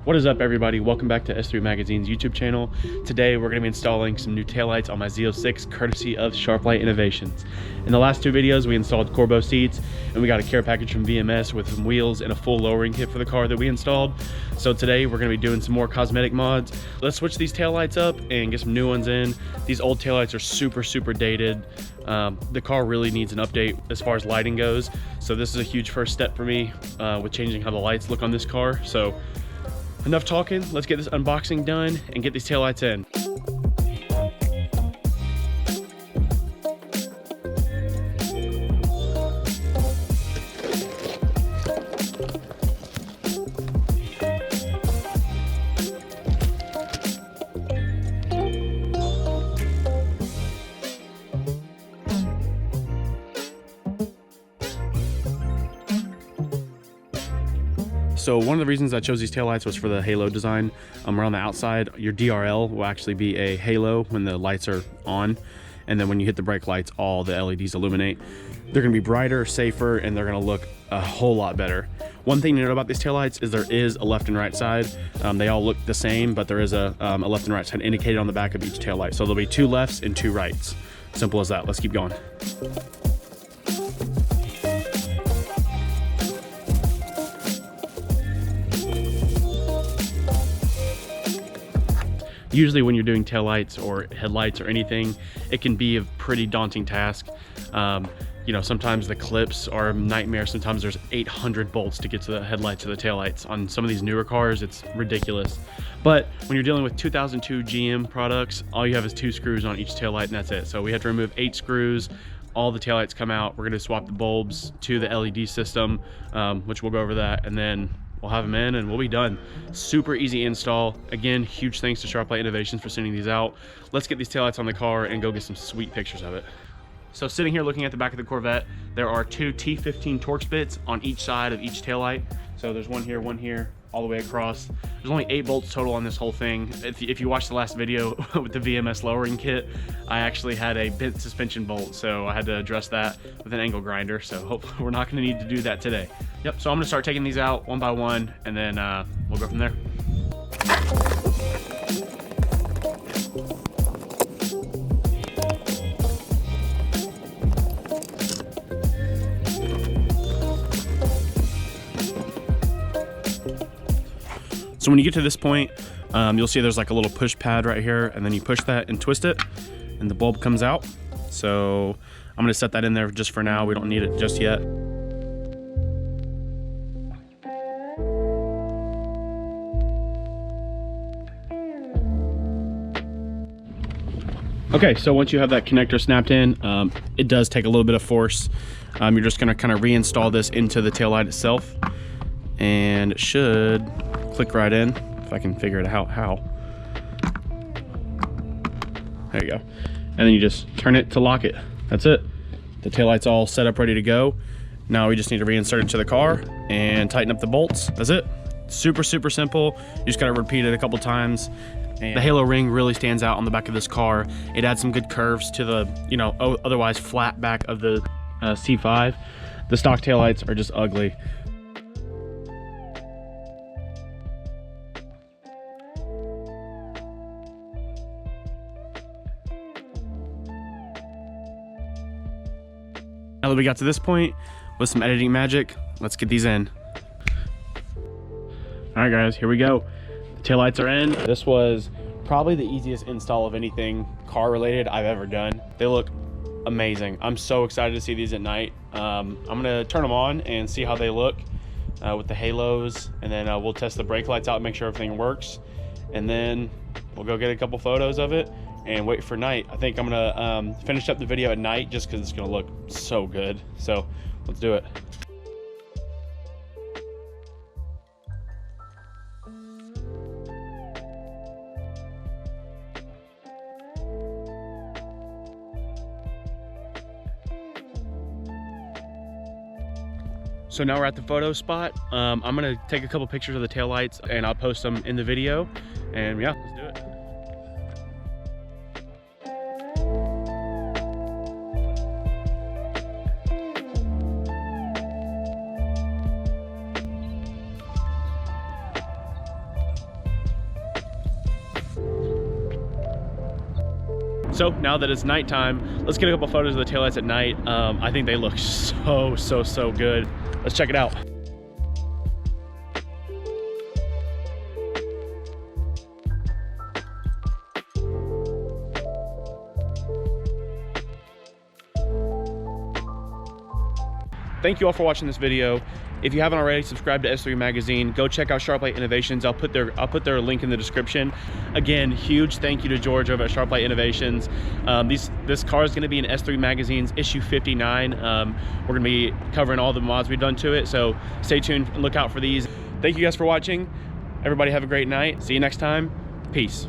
What is up, everybody? Welcome back to S3 Magazine's YouTube channel. Today we're going to be installing some new taillights on my Z06 courtesy of Sharplight Innovations. In the last two videos we installed Corbo seats and we got a care package from VMS with some wheels and a full lowering kit for the car that we installed. So today we're going to be doing some more cosmetic mods. Let's switch these taillights up and get some new ones in. These old taillights are super dated. The car really needs an update as far as lighting goes. So this is a huge first step for me with changing how the lights look on this car. So enough talking, let's get this unboxing done and get these taillights in. So one of the reasons I chose these taillights was for the halo design. Around the outside, your DRL will actually be a halo when the lights are on. And then when you hit the brake lights, all the LEDs illuminate. They're gonna be brighter, safer, and they're gonna look a whole lot better. One thing to note about these taillights is there is a left and right side. They all look the same, but there is a left and right side indicated on the back of each taillight. So there'll be two lefts and two rights. Simple as that. Let's keep going. Usually when you're doing taillights or headlights or anything, it can be a pretty daunting task. You know, sometimes the clips are a nightmare. Sometimes there's 800 bolts to get to the headlights or the taillights. On some of these newer cars, it's ridiculous. But when you're dealing with 2002 GM products, all you have is 2 screws on each taillight and that's it. So we have to remove 8 screws. All the taillights come out. We're gonna swap the bulbs to the LED system, which we'll go over that, and then we'll have them in and we'll be done. Super easy install. Again, huge thanks to Sharplight Innovations for sending these out. Let's get these taillights on the car and go get some sweet pictures of it. So sitting here looking at the back of the Corvette, there are 2 T15 Torx bits on each side of each taillight. So there's one here, all the way across. There's only 8 bolts total on this whole thing. If you watched the last video with the VMS lowering kit, I actually had a bent suspension bolt, so I had to address that with an angle grinder. So hopefully we're not gonna need to do that today. Yep, so I'm gonna start taking these out one by one, and then we'll go from there. So when you get to this point, you'll see there's like a little push pad right here, and then you push that and twist it, and the bulb comes out. So I'm gonna set that in there just for now. We don't need it just yet. Okay, so once you have that connector snapped in, it does take a little bit of force. You're just gonna kind of reinstall this into the taillight itself, and it should click right in, if I can figure it out how. There you go. And then you just turn it to lock it. That's it. The taillight's all set up, ready to go. Now we just need to reinsert it into the car and tighten up the bolts. That's it. Super simple. You just gotta repeat it a couple times. And the halo ring really stands out on the back of this car. It adds some good curves to the, you know, otherwise flat back of the C5. The stock taillights are just ugly. Now that we got to this point, with some editing magic, let's get these in. All right, guys, here we go. The taillights are in. This was probably the easiest install of anything car related I've ever done. They look amazing. I'm so excited to see these at night. I'm gonna turn them on and see how they look with the halos, and then we'll test the brake lights out and make sure everything works. And then we'll go get a couple photos of it and wait for night. I think I'm gonna finish up the video at night just because it's gonna look so good. So let's do it. So now we're at the photo spot. I'm gonna take a couple pictures of the taillights and I'll post them in the video. And yeah, let's do it. So now that it's nighttime, let's get a couple photos of the taillights at night. I think they look so good. Let's check it out. Thank you all for watching this video. If you haven't already, subscribe to S3 Magazine. Go check out Sharplight Innovations. I'll put their link in the description. Again, huge thank you to George over at Sharplight Innovations. This car is going to be in S3 Magazine's issue 59. We're going to be covering all the mods we've done to it, so stay tuned and look out for these. Thank you guys for watching. Everybody have a great night. See you next time. Peace.